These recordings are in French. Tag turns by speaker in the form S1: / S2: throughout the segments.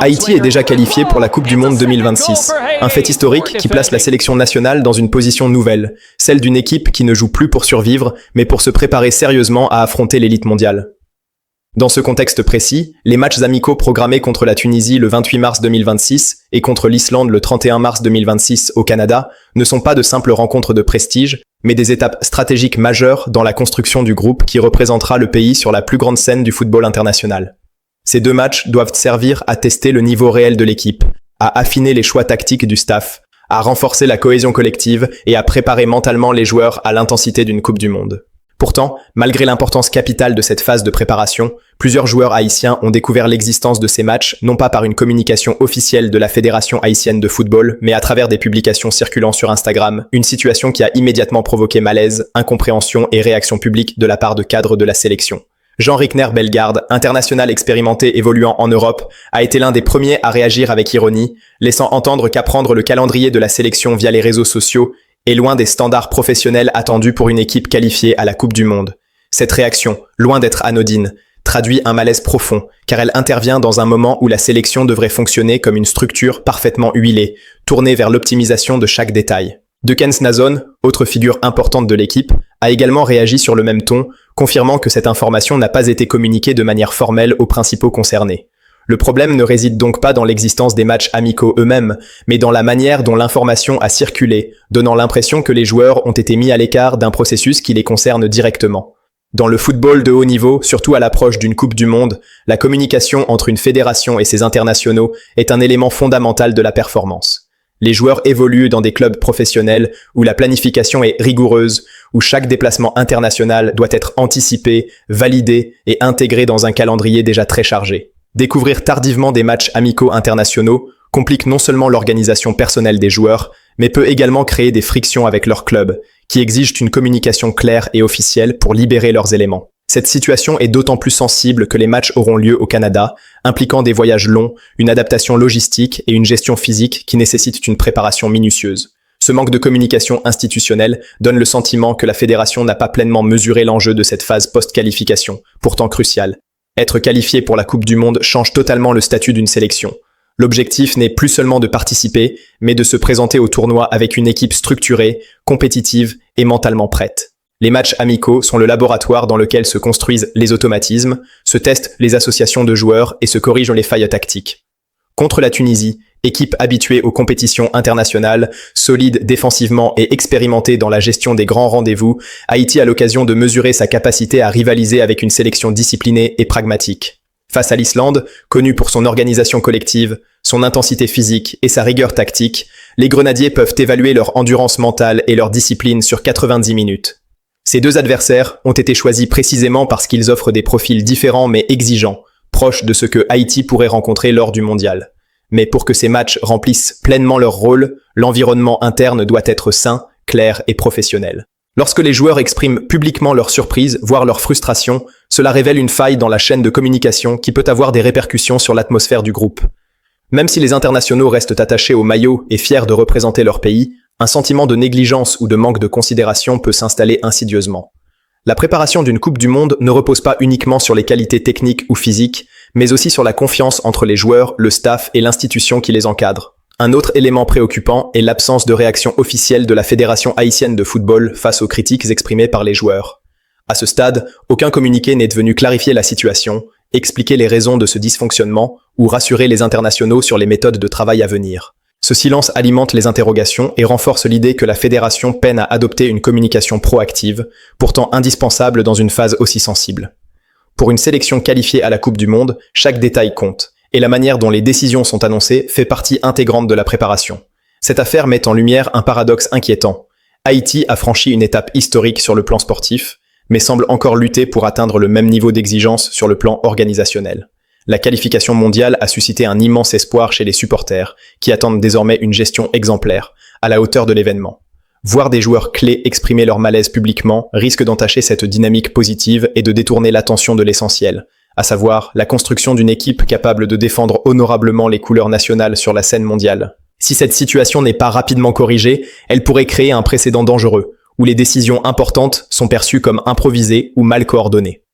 S1: Haïti est déjà qualifié pour la Coupe du Monde 2026, un fait historique qui place la sélection nationale dans une position nouvelle, celle d'une équipe qui ne joue plus pour survivre, mais pour se préparer sérieusement à affronter l'élite mondiale. Dans ce contexte précis, les matchs amicaux programmés contre la Tunisie le 28 mars 2026 et contre l'Islande le 31 mars 2026 au Canada ne sont pas de simples rencontres de prestige, mais des étapes stratégiques majeures dans la construction du groupe qui représentera le pays sur la plus grande scène du football international. Ces deux matchs doivent servir à tester le niveau réel de l'équipe, à affiner les choix tactiques du staff, à renforcer la cohésion collective et à préparer mentalement les joueurs à l'intensité d'une Coupe du Monde. Pourtant, malgré l'importance capitale de cette phase de préparation, plusieurs joueurs haïtiens ont découvert l'existence de ces matchs non pas par une communication officielle de la Fédération haïtienne de football, mais à travers des publications circulant sur Instagram, une situation qui a immédiatement provoqué malaise, incompréhension et réaction publique de la part de cadres de la sélection. Jean Rickner Bellegarde, international expérimenté évoluant en Europe, a été l'un des premiers à réagir avec ironie, laissant entendre qu'apprendre le calendrier de la sélection via les réseaux sociaux est loin des standards professionnels attendus pour une équipe qualifiée à la Coupe du Monde. Cette réaction, loin d'être anodine, traduit un malaise profond, car elle intervient dans un moment où la sélection devrait fonctionner comme une structure parfaitement huilée, tournée vers l'optimisation de chaque détail. Dekens Nazon, autre figure importante de l'équipe, a également réagi sur le même ton, confirmant que cette information n'a pas été communiquée de manière formelle aux principaux concernés. Le problème ne réside donc pas dans l'existence des matchs amicaux eux-mêmes, mais dans la manière dont l'information a circulé, donnant l'impression que les joueurs ont été mis à l'écart d'un processus qui les concerne directement. Dans le football de haut niveau, surtout à l'approche d'une Coupe du Monde, la communication entre une fédération et ses internationaux est un élément fondamental de la performance. Les joueurs évoluent dans des clubs professionnels où la planification est rigoureuse, où chaque déplacement international doit être anticipé, validé et intégré dans un calendrier déjà très chargé. Découvrir tardivement des matchs amicaux internationaux complique non seulement l'organisation personnelle des joueurs, mais peut également créer des frictions avec leur club, qui exigent une communication claire et officielle pour libérer leurs éléments. Cette situation est d'autant plus sensible que les matchs auront lieu au Canada, impliquant des voyages longs, une adaptation logistique et une gestion physique qui nécessitent une préparation minutieuse. Ce manque de communication institutionnelle donne le sentiment que la fédération n'a pas pleinement mesuré l'enjeu de cette phase post-qualification, pourtant cruciale. Être qualifié pour la Coupe du Monde change totalement le statut d'une sélection. L'objectif n'est plus seulement de participer, mais de se présenter au tournoi avec une équipe structurée, compétitive et mentalement prête. Les matchs amicaux sont le laboratoire dans lequel se construisent les automatismes, se testent les associations de joueurs et se corrigent les failles tactiques. Contre la Tunisie, équipe habituée aux compétitions internationales, solide défensivement et expérimentée dans la gestion des grands rendez-vous, Haïti a l'occasion de mesurer sa capacité à rivaliser avec une sélection disciplinée et pragmatique. Face à l'Islande, connue pour son organisation collective, son intensité physique et sa rigueur tactique, les Grenadiers peuvent évaluer leur endurance mentale et leur discipline sur 90 minutes. Ces deux adversaires ont été choisis précisément parce qu'ils offrent des profils différents mais exigeants, proches de ce que Haïti pourrait rencontrer lors du mondial. Mais pour que ces matchs remplissent pleinement leur rôle, l'environnement interne doit être sain, clair et professionnel. Lorsque les joueurs expriment publiquement leur surprise, voire leur frustration, cela révèle une faille dans la chaîne de communication qui peut avoir des répercussions sur l'atmosphère du groupe. Même si les internationaux restent attachés au maillot et fiers de représenter leur pays, un sentiment de négligence ou de manque de considération peut s'installer insidieusement. La préparation d'une Coupe du Monde ne repose pas uniquement sur les qualités techniques ou physiques, mais aussi sur la confiance entre les joueurs, le staff et l'institution qui les encadre. Un autre élément préoccupant est l'absence de réaction officielle de la Fédération haïtienne de football face aux critiques exprimées par les joueurs. À ce stade, aucun communiqué n'est venu clarifier la situation, expliquer les raisons de ce dysfonctionnement ou rassurer les internationaux sur les méthodes de travail à venir. Ce silence alimente les interrogations et renforce l'idée que la fédération peine à adopter une communication proactive, pourtant indispensable dans une phase aussi sensible. Pour une sélection qualifiée à la Coupe du Monde, chaque détail compte, et la manière dont les décisions sont annoncées fait partie intégrante de la préparation. Cette affaire met en lumière un paradoxe inquiétant. Haïti a franchi une étape historique sur le plan sportif, mais semble encore lutter pour atteindre le même niveau d'exigence sur le plan organisationnel. La qualification mondiale a suscité un immense espoir chez les supporters, qui attendent désormais une gestion exemplaire, à la hauteur de l'événement. Voir des joueurs clés exprimer leur malaise publiquement risque d'entacher cette dynamique positive et de détourner l'attention de l'essentiel, à savoir la construction d'une équipe capable de défendre honorablement les couleurs nationales sur la scène mondiale. Si cette situation n'est pas rapidement corrigée, elle pourrait créer un précédent dangereux, où les décisions importantes sont perçues comme improvisées ou mal coordonnées.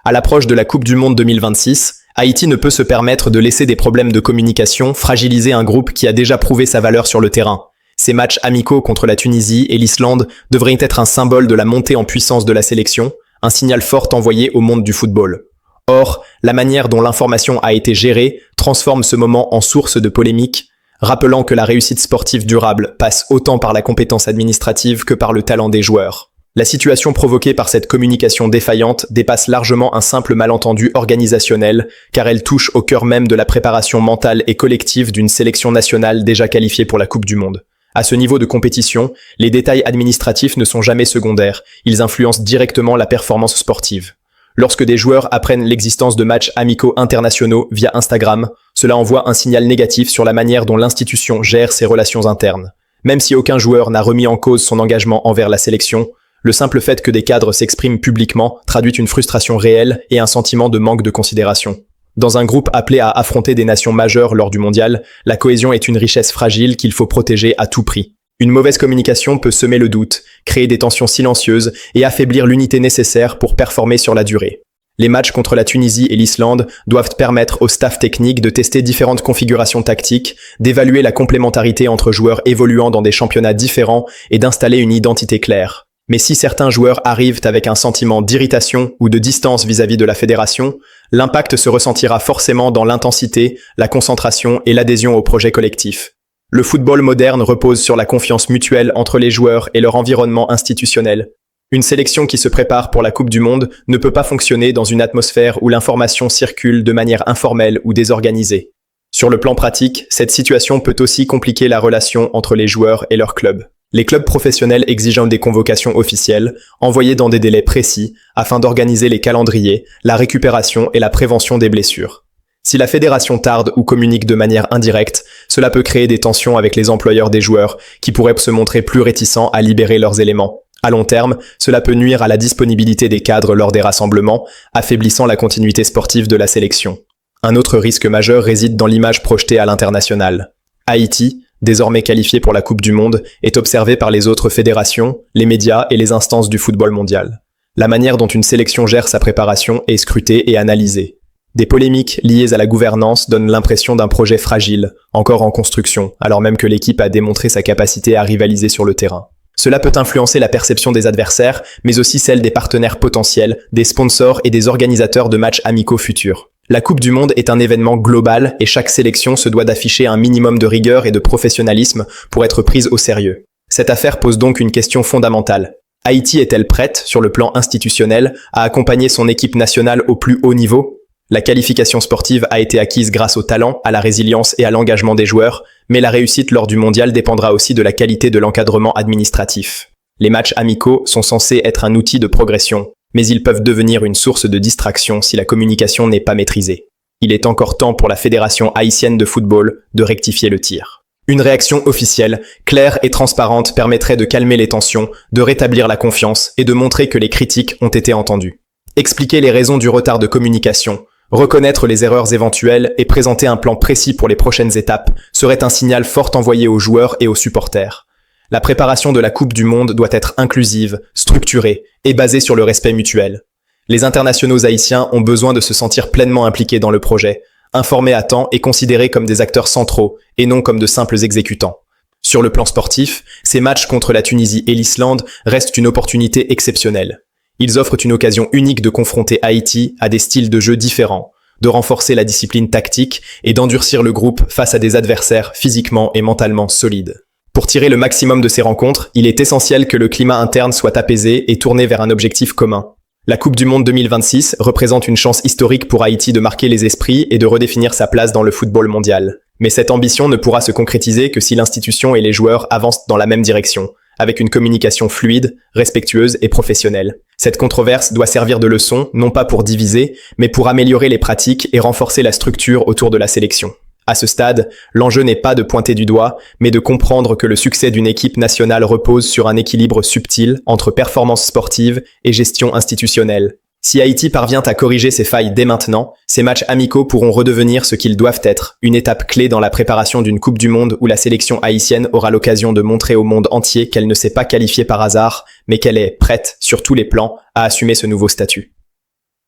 S1: À l'approche de la Coupe du Monde 2026, Haïti ne peut se permettre de laisser des problèmes de communication fragiliser un groupe qui a déjà prouvé sa valeur sur le terrain. Ces matchs amicaux contre la Tunisie et l'Islande devraient être un symbole de la montée en puissance de la sélection, un signal fort envoyé au monde du football. Or, la manière dont l'information a été gérée transforme ce moment en source de polémique, rappelant que la réussite sportive durable passe autant par la compétence administrative que par le talent des joueurs. La situation provoquée par cette communication défaillante dépasse largement un simple malentendu organisationnel, car elle touche au cœur même de la préparation mentale et collective d'une sélection nationale déjà qualifiée pour la Coupe du Monde. À ce niveau de compétition, les détails administratifs ne sont jamais secondaires, ils influencent directement la performance sportive. Lorsque des joueurs apprennent l'existence de matchs amicaux internationaux via Instagram, cela envoie un signal négatif sur la manière dont l'institution gère ses relations internes. Même si aucun joueur n'a remis en cause son engagement envers la sélection, le simple fait que des cadres s'expriment publiquement traduit une frustration réelle et un sentiment de manque de considération. Dans un groupe appelé à affronter des nations majeures lors du mondial, la cohésion est une richesse fragile qu'il faut protéger à tout prix. Une mauvaise communication peut semer le doute, créer des tensions silencieuses et affaiblir l'unité nécessaire pour performer sur la durée. Les matchs contre la Tunisie et l'Islande doivent permettre au staff technique de tester différentes configurations tactiques, d'évaluer la complémentarité entre joueurs évoluant dans des championnats différents et d'installer une identité claire. Mais si certains joueurs arrivent avec un sentiment d'irritation ou de distance vis-à-vis de la fédération, l'impact se ressentira forcément dans l'intensité, la concentration et l'adhésion au projet collectif. Le football moderne repose sur la confiance mutuelle entre les joueurs et leur environnement institutionnel. Une sélection qui se prépare pour la Coupe du Monde ne peut pas fonctionner dans une atmosphère où l'information circule de manière informelle ou désorganisée. Sur le plan pratique, cette situation peut aussi compliquer la relation entre les joueurs et leur club. Les clubs professionnels exigent des convocations officielles, envoyées dans des délais précis, afin d'organiser les calendriers, la récupération et la prévention des blessures. Si la fédération tarde ou communique de manière indirecte, cela peut créer des tensions avec les employeurs des joueurs, qui pourraient se montrer plus réticents à libérer leurs éléments. À long terme, cela peut nuire à la disponibilité des cadres lors des rassemblements, affaiblissant la continuité sportive de la sélection. Un autre risque majeur réside dans l'image projetée à l'international. Haïti, désormais qualifié pour la Coupe du Monde, est observé par les autres fédérations, les médias et les instances du football mondial. La manière dont une sélection gère sa préparation est scrutée et analysée. Des polémiques liées à la gouvernance donnent l'impression d'un projet fragile, encore en construction, alors même que l'équipe a démontré sa capacité à rivaliser sur le terrain. Cela peut influencer la perception des adversaires, mais aussi celle des partenaires potentiels, des sponsors et des organisateurs de matchs amicaux futurs. La Coupe du Monde est un événement global et chaque sélection se doit d'afficher un minimum de rigueur et de professionnalisme pour être prise au sérieux. Cette affaire pose donc une question fondamentale. Haïti est-elle prête, sur le plan institutionnel, à accompagner son équipe nationale au plus haut niveau ? La qualification sportive a été acquise grâce au talent, à la résilience et à l'engagement des joueurs, mais la réussite lors du mondial dépendra aussi de la qualité de l'encadrement administratif. Les matchs amicaux sont censés être un outil de progression, mais ils peuvent devenir une source de distraction si la communication n'est pas maîtrisée. Il est encore temps pour la Fédération haïtienne de football de rectifier le tir. Une réaction officielle, claire et transparente permettrait de calmer les tensions, de rétablir la confiance et de montrer que les critiques ont été entendues. Expliquer les raisons du retard de communication, reconnaître les erreurs éventuelles et présenter un plan précis pour les prochaines étapes serait un signal fort envoyé aux joueurs et aux supporters. La préparation de la Coupe du Monde doit être inclusive, structurée et basée sur le respect mutuel. Les internationaux haïtiens ont besoin de se sentir pleinement impliqués dans le projet, informés à temps et considérés comme des acteurs centraux et non comme de simples exécutants. Sur le plan sportif, ces matchs contre la Tunisie et l'Islande restent une opportunité exceptionnelle. Ils offrent une occasion unique de confronter Haïti à des styles de jeu différents, de renforcer la discipline tactique et d'endurcir le groupe face à des adversaires physiquement et mentalement solides. Pour tirer le maximum de ces rencontres, il est essentiel que le climat interne soit apaisé et tourné vers un objectif commun. La Coupe du Monde 2026 représente une chance historique pour Haïti de marquer les esprits et de redéfinir sa place dans le football mondial. Mais cette ambition ne pourra se concrétiser que si l'institution et les joueurs avancent dans la même direction, avec une communication fluide, respectueuse et professionnelle. Cette controverse doit servir de leçon, non pas pour diviser, mais pour améliorer les pratiques et renforcer la structure autour de la sélection. À ce stade, l'enjeu n'est pas de pointer du doigt, mais de comprendre que le succès d'une équipe nationale repose sur un équilibre subtil entre performance sportive et gestion institutionnelle. Si Haïti parvient à corriger ses failles dès maintenant, ces matchs amicaux pourront redevenir ce qu'ils doivent être, une étape clé dans la préparation d'une Coupe du Monde où la sélection haïtienne aura l'occasion de montrer au monde entier qu'elle ne s'est pas qualifiée par hasard, mais qu'elle est prête, sur tous les plans, à assumer ce nouveau statut.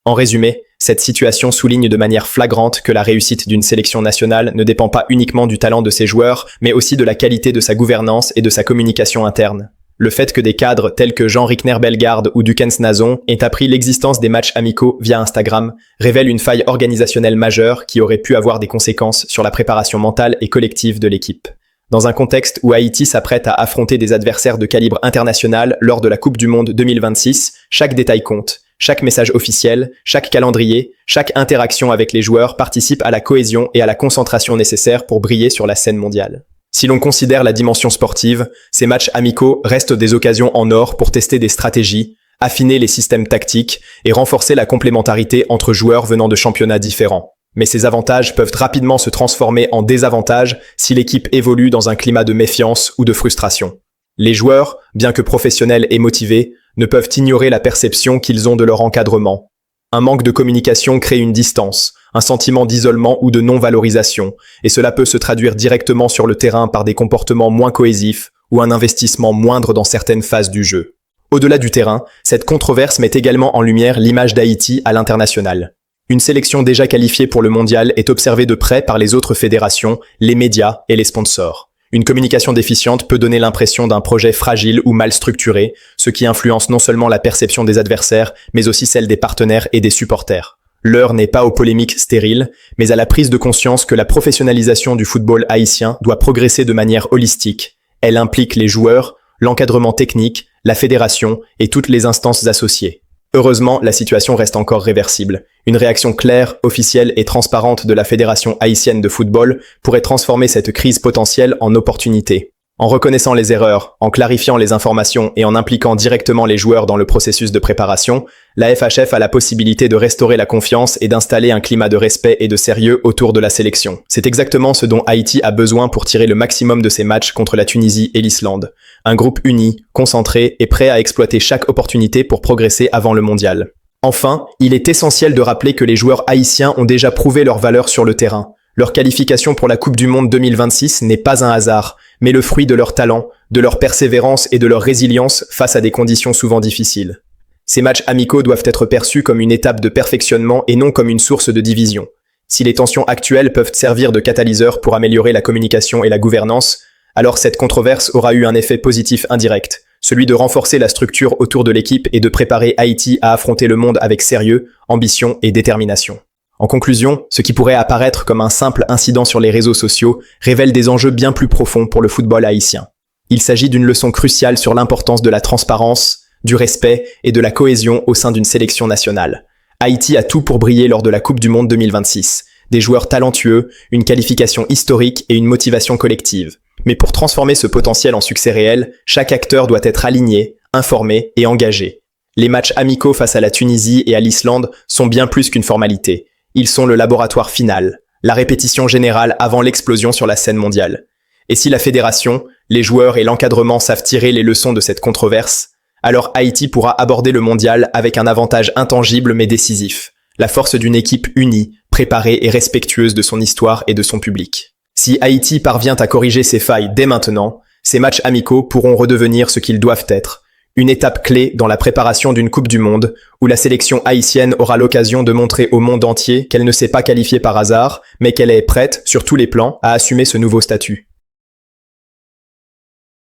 S1: En résumé, cette situation souligne de manière flagrante que la réussite d'une sélection nationale ne dépend pas uniquement du talent de ses joueurs, mais aussi de la qualité de sa gouvernance et de sa communication interne. Le fait que des cadres tels que Jean Rickner-Bellegarde ou Dukens Nazon aient appris l'existence des matchs amicaux via Instagram révèle une faille organisationnelle majeure qui aurait pu avoir des conséquences sur la préparation mentale et collective de l'équipe. Dans un contexte où Haïti s'apprête à affronter des adversaires de calibre international lors de la Coupe du Monde 2026, chaque détail compte. Chaque message officiel, chaque calendrier, chaque interaction avec les joueurs participe à la cohésion et à la concentration nécessaires pour briller sur la scène mondiale. Si l'on considère la dimension sportive, ces matchs amicaux restent des occasions en or pour tester des stratégies, affiner les systèmes tactiques et renforcer la complémentarité entre joueurs venant de championnats différents. Mais ces avantages peuvent rapidement se transformer en désavantages si l'équipe évolue dans un climat de méfiance ou de frustration. Les joueurs, bien que professionnels et motivés, ne peuvent ignorer la perception qu'ils ont de leur encadrement. Un manque de communication crée une distance, un sentiment d'isolement ou de non-valorisation, et cela peut se traduire directement sur le terrain par des comportements moins cohésifs ou un investissement moindre dans certaines phases du jeu. Au-delà du terrain, cette controverse met également en lumière l'image d'Haïti à l'international. Une sélection déjà qualifiée pour le mondial est observée de près par les autres fédérations, les médias et les sponsors. Une communication déficiente peut donner l'impression d'un projet fragile ou mal structuré, ce qui influence non seulement la perception des adversaires, mais aussi celle des partenaires et des supporters. L'heure n'est pas aux polémiques stériles, mais à la prise de conscience que la professionnalisation du football haïtien doit progresser de manière holistique. Elle implique les joueurs, l'encadrement technique, la fédération et toutes les instances associées. Heureusement, la situation reste encore réversible. Une réaction claire, officielle et transparente de la Fédération haïtienne de football pourrait transformer cette crise potentielle en opportunité. En reconnaissant les erreurs, en clarifiant les informations et en impliquant directement les joueurs dans le processus de préparation, la FHF a la possibilité de restaurer la confiance et d'installer un climat de respect et de sérieux autour de la sélection. C'est exactement ce dont Haïti a besoin pour tirer le maximum de ses matchs contre la Tunisie et l'Islande. Un groupe uni, concentré et prêt à exploiter chaque opportunité pour progresser avant le mondial. Enfin, il est essentiel de rappeler que les joueurs haïtiens ont déjà prouvé leur valeur sur le terrain. Leur qualification pour la Coupe du Monde 2026 n'est pas un hasard, mais le fruit de leur talent, de leur persévérance et de leur résilience face à des conditions souvent difficiles. Ces matchs amicaux doivent être perçus comme une étape de perfectionnement et non comme une source de division. Si les tensions actuelles peuvent servir de catalyseur pour améliorer la communication et la gouvernance, alors cette controverse aura eu un effet positif indirect, celui de renforcer la structure autour de l'équipe et de préparer Haïti à affronter le monde avec sérieux, ambition et détermination. En conclusion, ce qui pourrait apparaître comme un simple incident sur les réseaux sociaux révèle des enjeux bien plus profonds pour le football haïtien. Il s'agit d'une leçon cruciale sur l'importance de la transparence, du respect et de la cohésion au sein d'une sélection nationale. Haïti a tout pour briller lors de la Coupe du Monde 2026. Des joueurs talentueux, une qualification historique et une motivation collective. Mais pour transformer ce potentiel en succès réel, chaque acteur doit être aligné, informé et engagé. Les matchs amicaux face à la Tunisie et à l'Islande sont bien plus qu'une formalité. Ils sont le laboratoire final, la répétition générale avant l'explosion sur la scène mondiale. Et si la fédération, les joueurs et l'encadrement savent tirer les leçons de cette controverse, alors Haïti pourra aborder le mondial avec un avantage intangible mais décisif, la force d'une équipe unie, préparée et respectueuse de son histoire et de son public. Si Haïti parvient à corriger ses failles dès maintenant, ces matchs amicaux pourront redevenir ce qu'ils doivent être, une étape clé dans la préparation d'une Coupe du Monde, où la sélection haïtienne aura l'occasion de montrer au monde entier qu'elle ne s'est pas qualifiée par hasard, mais qu'elle est prête, sur tous les plans, à assumer ce nouveau statut.